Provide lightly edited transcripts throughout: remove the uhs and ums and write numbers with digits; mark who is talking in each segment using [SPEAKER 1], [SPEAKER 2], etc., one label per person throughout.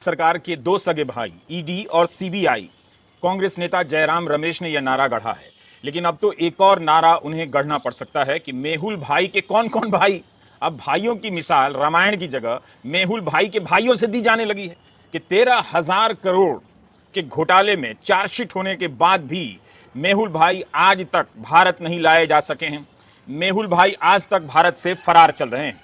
[SPEAKER 1] सरकार के दो सगे भाई ईडी और सीबीआई कांग्रेस नेता जयराम रमेश ने यह नारा गढ़ा है, लेकिन अब तो एक और नारा उन्हें गढ़ना पड़ सकता है कि मेहुल भाई के कौन कौन भाई। अब भाइयों की मिसाल रामायण की जगह मेहुल भाई के भाइयों से दी जाने लगी है कि 13,000 करोड़ के घोटाले में चार्जशीट होने के बाद भी मेहुल भाई आज तक भारत नहीं लाए जा सके हैं। मेहुल भाई आज तक भारत से फरार चल रहे हैं।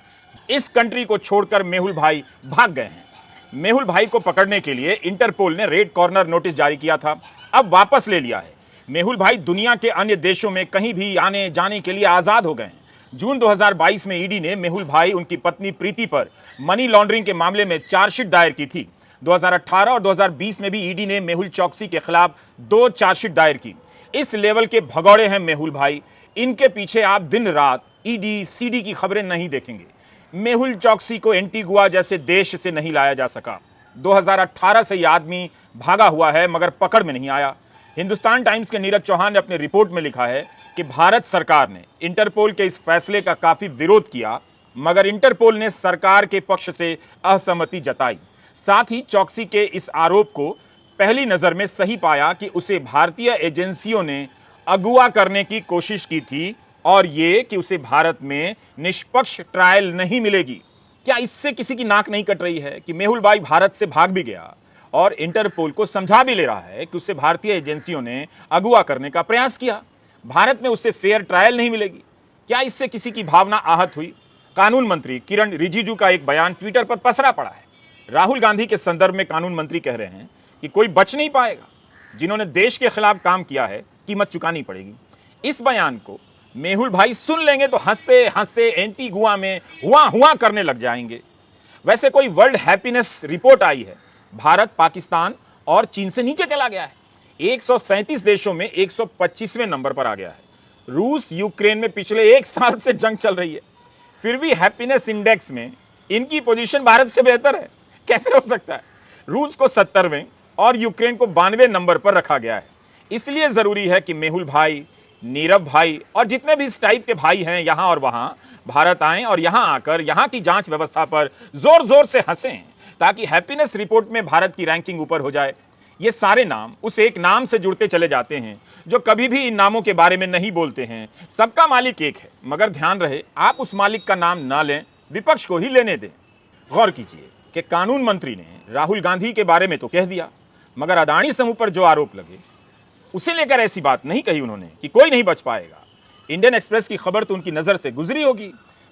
[SPEAKER 1] इस कंट्री को छोड़कर मेहुल भाई भाग गए हैं। मेहुल भाई को पकड़ने के लिए इंटरपोल ने रेड कॉर्नर नोटिस जारी किया था, अब वापस ले लिया है। मेहुल भाई दुनिया के अन्य देशों में कहीं भी आने जाने के लिए आजाद हो गए हैं। जून 2022 में ईडी ने मेहुल भाई, उनकी पत्नी प्रीति पर मनी लॉन्ड्रिंग के मामले में चार्जशीट दायर की थी। 2018 और 2020 में भी ईडी ने मेहुल चौकसी के खिलाफ 2 चार्जशीट दायर की। इस लेवल के भगौड़े हैं मेहुल भाई। इनके पीछे आप दिन रात ईडी सीडी की खबरें नहीं देखेंगे। मेहुल चौकसी को एंटीगुआ जैसे देश से नहीं लाया जा सका। 2018 से यह आदमी भागा हुआ है मगर पकड़ में नहीं आया। हिंदुस्तान टाइम्स के नीरज चौहान ने अपने रिपोर्ट में लिखा है कि भारत सरकार ने इंटरपोल के इस फैसले का काफी विरोध किया, मगर इंटरपोल ने सरकार के पक्ष से असहमति जताई। साथ ही चौकसी के इस आरोप को पहली नजर में सही पाया कि उसे भारतीय एजेंसियों ने अगुवा करने की कोशिश की थी और ये कि उसे भारत में निष्पक्ष ट्रायल नहीं मिलेगी। क्या इससे किसी की नाक नहीं कट रही है कि मेहुल भाई भारत से भाग भी गया और इंटरपोल को समझा भी ले रहा है कि उसे भारतीय एजेंसियों ने अगुवा करने का प्रयास किया, भारत में उसे फेयर ट्रायल नहीं मिलेगी। क्या इससे किसी की भावना आहत हुई? कानून मंत्री किरण रिजिजू का एक बयान ट्विटर पर पसरा पड़ा है। राहुल गांधी के संदर्भ में कानून मंत्री कह रहे हैं कि कोई बच नहीं पाएगा, जिन्होंने देश के खिलाफ काम किया है कीमत चुकानी पड़ेगी। इस बयान को मेहुल भाई सुन लेंगे तो हंसते हंसते एंटीगुआ में हुआ हुआ करने लग जाएंगे। वैसे कोई वर्ल्ड हैप्पीनेस रिपोर्ट आई है, भारत पाकिस्तान और चीन से नीचे चला गया है। 137 देशों में 125वें नंबर पर आ गया है। रूस यूक्रेन में पिछले 1 साल से जंग चल रही है, फिर भी हैप्पीनेस इंडेक्स में इनकी पोजीशन भारत से बेहतर है। कैसे हो सकता है? रूस को 70वें और यूक्रेन को 92वें नंबर पर रखा गया है। इसलिए जरूरी है कि मेहुल भाई, नीरव भाई और जितने भी इस टाइप के भाई हैं यहां और वहां भारत आएं और यहां आकर यहां की जांच व्यवस्था पर जोर जोर से हंसें ताकि हैप्पीनेस रिपोर्ट में भारत की रैंकिंग ऊपर हो जाए। ये सारे नाम उस एक नाम से जुड़ते चले जाते हैं जो कभी भी इन नामों के बारे में नहीं बोलते हैं। सबका मालिक एक है, मगर ध्यान रहे आप उस मालिक का नाम ना लें, विपक्ष को ही लेने दें। गौर कीजिए कि कानून मंत्री ने राहुल गांधी के बारे में तो कह दिया, मगर अदानी समूह पर जो आरोप लगे उसे लेकर ऐसी बात नहीं कही उन्होंने कि कोई नहीं बच पाएगा। इंडियन एक्सप्रेस की खबर तो उनकी नजर से गुजरी होगी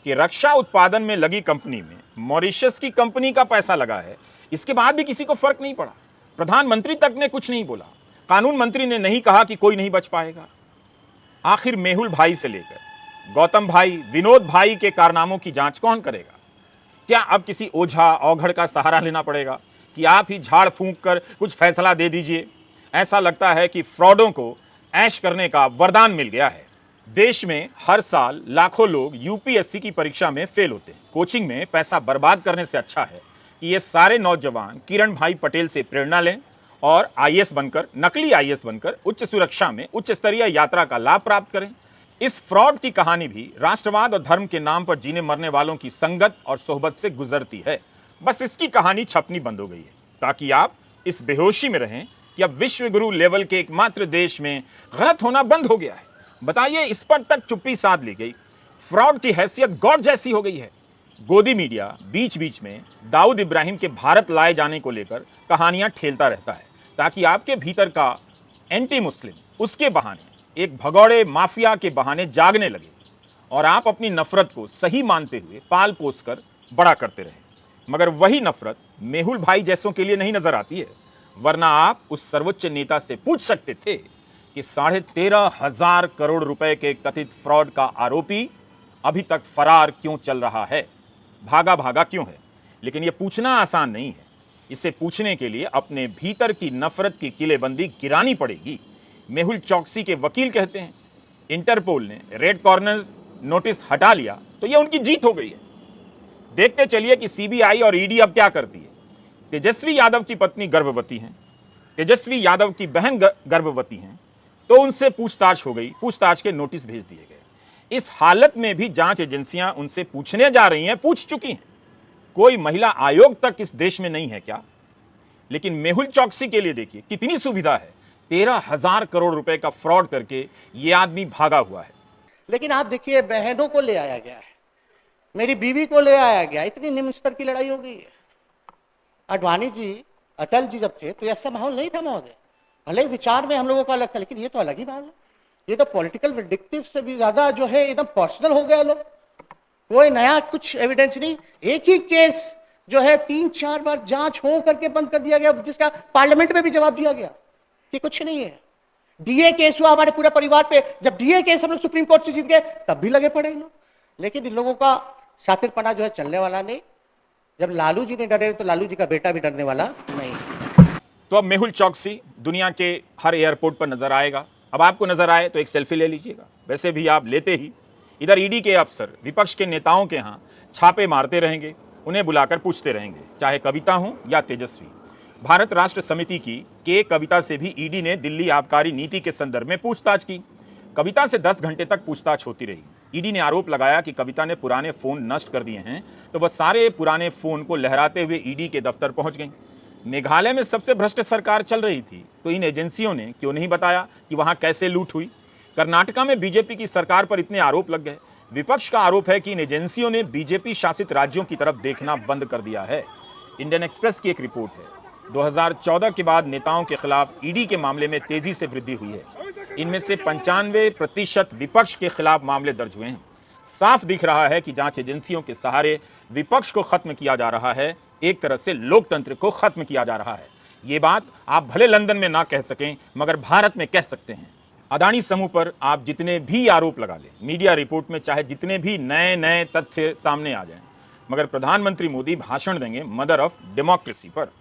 [SPEAKER 1] कि रक्षा उत्पादन में लगी कंपनी में मॉरिशस की कंपनी का पैसा लगा है। इसके बाद भी किसी को फर्क नहीं पड़ा। प्रधानमंत्री तक ने कुछ नहीं बोला। कानून मंत्री ने नहीं कहा कि कोई नहीं बच पाएगा। आखिर मेहुल भाई से लेकर गौतम भाई, विनोद भाई के कारनामों की जांच कौन करेगा? क्या अब किसी ओझा औघड़ का सहारा लेना पड़ेगा कि आप ही झाड़ फूंक कर कुछ फैसला दे दीजिए? ऐसा लगता है कि फ्रॉडों को ऐश करने का वरदान मिल गया है। देश में हर साल लाखों लोग यूपीएससी की परीक्षा में फेल होते हैं। कोचिंग में पैसा बर्बाद करने से अच्छा है कि ये सारे नौजवान किरण भाई पटेल से प्रेरणा लें और आईएएस बनकर, नकली आईएएस बनकर उच्च सुरक्षा में उच्च स्तरीय यात्रा का लाभ प्राप्त करें। इस फ्रॉड की कहानी भी राष्ट्रवाद और धर्म के नाम पर जीने मरने वालों की संगत और सोहबत से गुजरती है। बस इसकी कहानी छपनी बंद हो गई है ताकि आप इस बेहोशी में रहें कि अब विश्व गुरु लेवल के एकमात्र देश में गलत होना बंद हो गया है। बताइए, इस पर तक चुप्पी साध ली गई। फ्रॉड की हैसियत गॉड जैसी हो गई है। गोदी मीडिया बीच बीच में दाऊद इब्राहिम के भारत लाए जाने को लेकर कहानियां ठेलता रहता है ताकि आपके भीतर का एंटी मुस्लिम उसके बहाने, एक भगौड़े माफिया के बहाने जागने लगे और आप अपनी नफरत को सही मानते हुए पाल पोस कर बड़ा करते रहे। मगर वही नफरत मेहुल भाई जैसों के लिए नहीं नजर आती है, वरना आप उस सर्वोच्च नेता से पूछ सकते थे कि 13,500 करोड़ रुपए के कथित फ्रॉड का आरोपी अभी तक फरार क्यों चल रहा है, भागा भागा क्यों है। लेकिन यह पूछना आसान नहीं है। इसे पूछने के लिए अपने भीतर की नफरत की किलेबंदी गिरानी पड़ेगी। मेहुल चौकसी के वकील कहते हैं इंटरपोल ने रेड कॉर्नर नोटिस हटा लिया तो यह उनकी जीत हो गई है। देखते चलिए कि सीबीआई और ईडी अब क्या करती है। तेजस्वी यादव की पत्नी गर्भवती हैं, तेजस्वी यादव की बहन गर्भवती हैं, तो उनसे पूछताछ हो गई, पूछताछ के नोटिस भेज दिए गए। इस हालत में भी जांच एजेंसियां उनसे पूछने जा रही हैं, पूछ चुकी हैं। कोई महिला आयोग तक इस देश में नहीं है क्या? लेकिन मेहुल चौकसी के लिए देखिए कितनी सुविधा है। 13,000 करोड़ रुपए का फ्रॉड करके ये आदमी भागा हुआ है।
[SPEAKER 2] लेकिन आप देखिए, बहनों को ले आया गया है, मेरी बीवी को ले आया गया, इतनी निम्न स्तर की लड़ाई हो गई है। आडवाणी जी, अटल जी जब थे तो ऐसा माहौल नहीं था महोदय। भले विचार में हम लोगों का अलग था, लेकिन ये तो अलग ही माहौल है। ये तो पॉलिटिकल विंडिक्टिव से भी ज्यादा जो है एकदम पर्सनल हो गया लोग। कोई नया कुछ एविडेंस नहीं। एक ही केस जो है 3-4 बार जांच हो करके बंद कर दिया गया, जिसका पार्लियामेंट में भी जवाब दिया गया कि कुछ नहीं है। डीए केस हुआ हमारे पूरे परिवार पे, जब डीए केस हम लोग सुप्रीम कोर्ट से जीत गए तब भी लगे पड़े इन लोग। लेकिन इन लोगों का शातिरपना जो है चलने वाला नहीं। जब लालू जी ने डरे तो लालू जी का बेटा भी डरने वाला नहीं।
[SPEAKER 1] तो अब मेहुल चौकसी दुनिया के हर एयरपोर्ट पर नजर आएगा। अब आपको नजर आए तो एक सेल्फी ले लीजिएगा, वैसे भी आप लेते ही। इधर ईडी के अफसर विपक्ष के नेताओं के यहाँ छापे मारते रहेंगे, उन्हें बुलाकर पूछते रहेंगे, चाहे कविता हो या तेजस्वी। भारत राष्ट्र समिति की के कविता से भी ईडी ने दिल्ली आबकारी नीति के संदर्भ में पूछताछ की। कविता से 10 घंटे तक पूछताछ होती रही। ईडी ने आरोप लगाया कि कविता ने पुराने फोन नष्ट कर दिए हैं, तो वह सारे पुराने फोन को लहराते हुए ईडी के दफ्तर पहुंच गई। मेघालय में सबसे भ्रष्ट सरकार चल रही थी, तो इन एजेंसियों ने क्यों नहीं बताया कि वहां कैसे लूट हुई। कर्नाटका में बीजेपी की सरकार पर इतने आरोप लग गए। विपक्ष का आरोप है कि इन एजेंसियों ने बीजेपी शासित राज्यों की तरफ देखना बंद कर दिया है। इंडियन एक्सप्रेस की एक रिपोर्ट है, 2014 के बाद नेताओं के खिलाफ ईडी के मामले में तेजी से वृद्धि हुई है। इनमें से 95% विपक्ष के खिलाफ मामले दर्ज हुए हैं। साफ दिख रहा है कि जांच एजेंसियों के सहारे विपक्ष को खत्म किया जा रहा है, एक तरह से लोकतंत्र को खत्म किया जा रहा है। ये बात आप भले लंदन में ना कह सकें, मगर भारत में कह सकते हैं। अदानी समूह पर आप जितने भी आरोप लगा लें, मीडिया रिपोर्ट में चाहे जितने भी नए नए तथ्य सामने आ जाएं, मगर प्रधानमंत्री मोदी भाषण देंगे मदर ऑफ डेमोक्रेसी पर।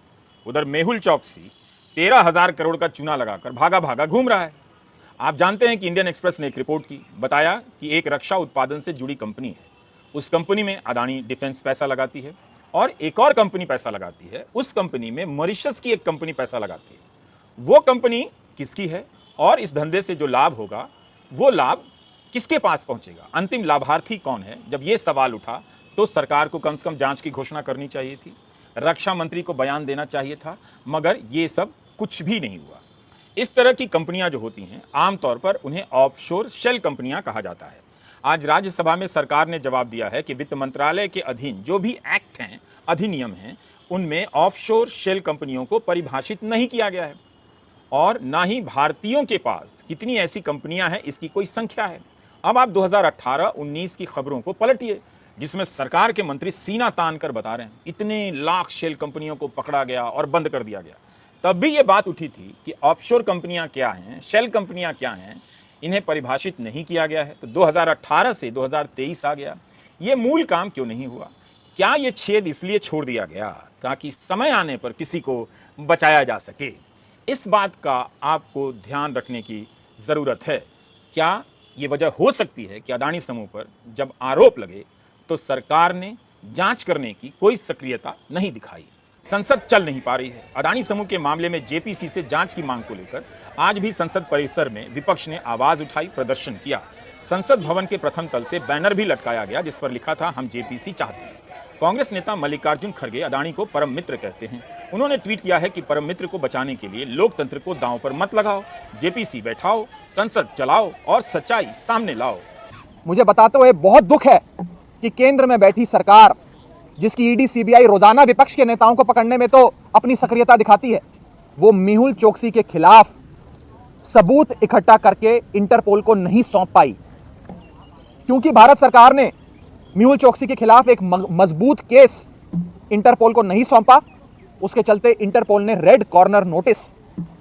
[SPEAKER 1] उधर मेहुल चौकसी 13,000 करोड़ का चूना लगाकर भागा भागा घूम रहा है। आप जानते हैं कि इंडियन एक्सप्रेस ने एक रिपोर्ट की, बताया कि एक रक्षा उत्पादन से जुड़ी कंपनी है। उस कंपनी में अदानी डिफेंस पैसा लगाती है और एक और कंपनी पैसा लगाती है। उस कंपनी में मॉरिशस की एक कंपनी पैसा लगाती है। वो कंपनी किसकी है और इस धंधे से जो लाभ होगा वो लाभ किसके पास पहुंचेगा, अंतिम लाभार्थी कौन है? जब ये सवाल उठा तो सरकार को कम से कम जांच की घोषणा करनी चाहिए थी, रक्षा मंत्री को बयान देना चाहिए था, मगर ये सब कुछ भी नहीं हुआ। इस तरह की कंपनियां जो होती हैं आमतौर पर उन्हें ऑफशोर शेल कंपनियां कहा जाता है। आज राज्यसभा में सरकार ने जवाब दिया है कि वित्त मंत्रालय के अधीन जो भी एक्ट हैं, अधिनियम हैं, उनमें ऑफशोर शेल कंपनियों को परिभाषित नहीं किया गया है और ना ही भारतीयों के पास कितनी ऐसी कंपनियां हैं इसकी कोई संख्या है। अब आप 2018-19 की खबरों को पलटिए, जिसमें सरकार के मंत्री सीना तान कर बता रहे हैं इतने लाख शेल कंपनियों को पकड़ा गया और बंद कर दिया गया। तब भी ये बात उठी थी कि ऑफशोर कंपनियां क्या हैं, शेल कंपनियां क्या हैं, इन्हें परिभाषित नहीं किया गया है। तो 2018 से 2023 आ गया, ये मूल काम क्यों नहीं हुआ? क्या ये छेद इसलिए छोड़ दिया गया ताकि समय आने पर किसी को बचाया जा सके? इस बात का आपको ध्यान रखने की जरूरत है। क्या ये वजह हो सकती है कि अदानी समूह पर जब आरोप लगे तो सरकार ने जांच करने की कोई सक्रियता नहीं दिखाई, संसद चल नहीं पा रही है। अदानी समूह के मामले में जेपीसी से जांच की मांग को लेकर आज भी संसद परिसर में विपक्ष ने आवाज उठाई, प्रदर्शन किया। संसद भवन के प्रथम तल से बैनर भी लटकाया गया जिस पर लिखा था, हम जेपीसी चाहते हैं। कांग्रेस नेता मल्लिकार्जुन खड़गे अदानी को परम मित्र कहते हैं। उन्होंने ट्वीट किया है कि परम मित्र को बचाने के लिए लोकतंत्र को दांव पर मत लगाओ, जेपीसी बैठाओ, संसद चलाओ और सच्चाई सामने लाओ।
[SPEAKER 3] मुझे बताते हुए बहुत दुख है कि केंद्र में बैठी सरकार, जिसकी ईडी सीबीआई रोजाना विपक्ष के नेताओं को पकड़ने में तो अपनी सक्रियता दिखाती है, वो मेहुल चोकसी के खिलाफ सबूत इकट्ठा करके इंटरपोल को नहीं सौंप पाई। क्योंकि भारत सरकार ने मेहुल चोकसी के खिलाफ एक मजबूत केस इंटरपोल को नहीं सौंपा, उसके चलते इंटरपोल ने रेड कॉर्नर नोटिस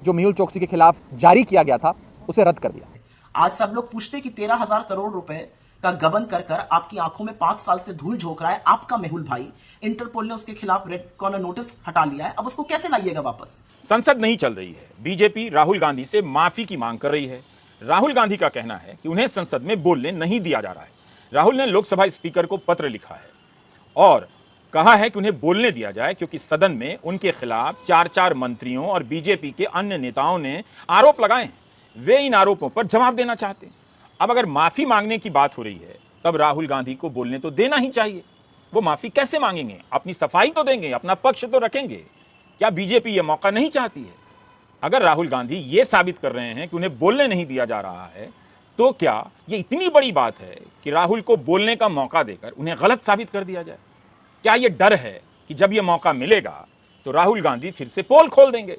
[SPEAKER 3] जो मेहुल चोकसी के खिलाफ जारी किया गया था उसे रद्द कर दिया।
[SPEAKER 4] आज सब लोग पूछते कि 13,000 करोड़ रुपए का गबन कर कर आपकी आंखों में 5 साल से धूल झोंक रहा है आपका मेहुल भाई। इंटरपोल ने उसके खिलाफ रेड कॉर्नर नोटिस हटा लिया है, अब उसको कैसे लाइएगा वापस?
[SPEAKER 1] संसद नहीं चल रही है, बीजेपी राहुल गांधी से माफी की मांग कर रही है। राहुल गांधी का कहना है कि उन्हें संसद में बोलने नहीं दिया जा रहा है। राहुल ने लोकसभा स्पीकर को पत्र लिखा है और कहा है कि उन्हें बोलने दिया जाए, क्योंकि सदन में उनके खिलाफ 4 मंत्रियों और बीजेपी के अन्य नेताओं ने आरोप लगाए हैं। वे इन आरोपों पर जवाब देना चाहते हैं। अब अगर माफी मांगने की बात हो रही है तब राहुल गांधी को बोलने तो देना ही चाहिए। वो माफी कैसे मांगेंगे? अपनी सफाई तो देंगे, अपना पक्ष तो रखेंगे। क्या बीजेपी ये मौका नहीं चाहती है? अगर राहुल गांधी ये साबित कर रहे हैं कि उन्हें बोलने नहीं दिया जा रहा है, तो क्या ये इतनी बड़ी बात है कि राहुल को बोलने का मौका देकर उन्हें गलत साबित कर दिया जाए? क्या ये डर है कि जब ये मौका मिलेगा तो राहुल गांधी फिर से पोल खोल देंगे?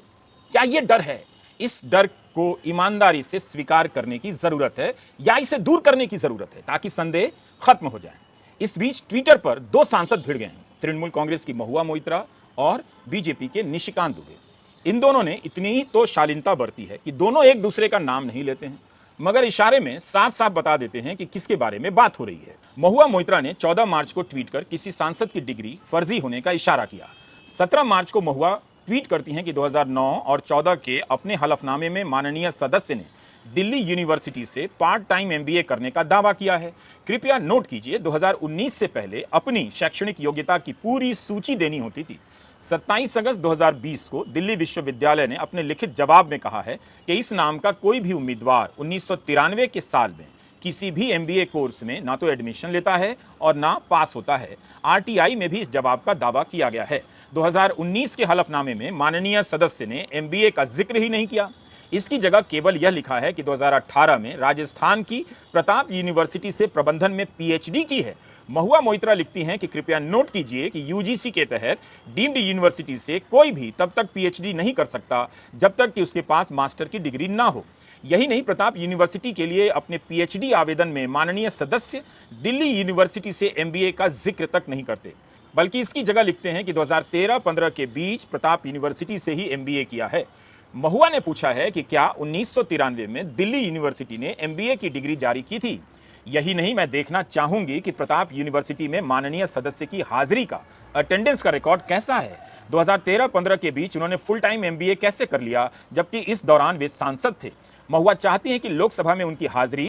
[SPEAKER 1] क्या ये डर है? इस डर को ईमानदारी से स्वीकार करने की जरूरत है या इसे दूर करने की जरूरत है, ताकि संदेह खत्म हो जाए। इस बीच ट्विटर पर 2 सांसद भिड़ गए हैं, तृणमूल कांग्रेस की महुआ मोइत्रा और बीजेपी के निशिकांत दुबे। इन दोनों ने इतनी ही तो शालीनता बरती है कि दोनों एक दूसरे का नाम नहीं लेते हैं, मगर इशारे में साफ साफ बता देते हैं कि किसके बारे में बात हो रही है। महुआ मोइत्रा ने 14 मार्च को ट्वीट कर किसी सांसद की डिग्री फर्जी होने का इशारा किया। 17 मार्च को महुआ ट्वीट करती हैं कि 2009 और 14 के अपने हलफनामे में माननीय सदस्य ने दिल्ली यूनिवर्सिटी से पार्ट टाइम एमबीए करने का दावा किया है। कृपया नोट कीजिए, 2019 से पहले अपनी शैक्षणिक योग्यता की पूरी सूची देनी होती थी। 27 अगस्त 2020 को दिल्ली विश्वविद्यालय ने अपने लिखित जवाब में कहा है कि इस नाम का कोई भी उम्मीदवार 1993 के साल में किसी भी एमबीए कोर्स में ना तो एडमिशन लेता है और ना पास होता है। आरटीआई में भी इस जवाब का दावा किया गया है। 2019 के हलफनामे में माननीय सदस्य ने एमबीए का जिक्र ही नहीं किया। इसकी जगह केवल यह लिखा है कि 2018 में राजस्थान की प्रताप यूनिवर्सिटी से प्रबंधन में पीएचडी की है। महुआ मोइत्रा लिखती हैं कि कृपया नोट कीजिए कि यूजीसी के तहत डीम्ड यूनिवर्सिटी से कोई भी तब तक पीएचडी नहीं कर सकता जब तक कि उसके पास मास्टर की डिग्री ना हो। यही नहीं, प्रताप यूनिवर्सिटी के लिए अपने पीएचडी आवेदन में माननीय सदस्य दिल्ली यूनिवर्सिटी से एमबीए का जिक्र तक नहीं करते, बल्कि इसकी जगह लिखते हैं कि 2013-15 के बीच प्रताप यूनिवर्सिटी से ही एमबीए किया है। महुआ ने पूछा है कि क्या 1993 में दिल्ली यूनिवर्सिटी ने एमबीए की डिग्री जारी की थी? यही नहीं, मैं देखना चाहूंगी कि प्रताप यूनिवर्सिटी में माननीय सदस्य की हाजिरी का, अटेंडेंस का रिकॉर्ड कैसा है। 2013-15 के बीच उन्होंने फुल टाइम एमबीए कैसे कर लिया, जबकि इस दौरान वे सांसद थे। महुआ चाहती हैं कि लोकसभा में उनकी हाजिरी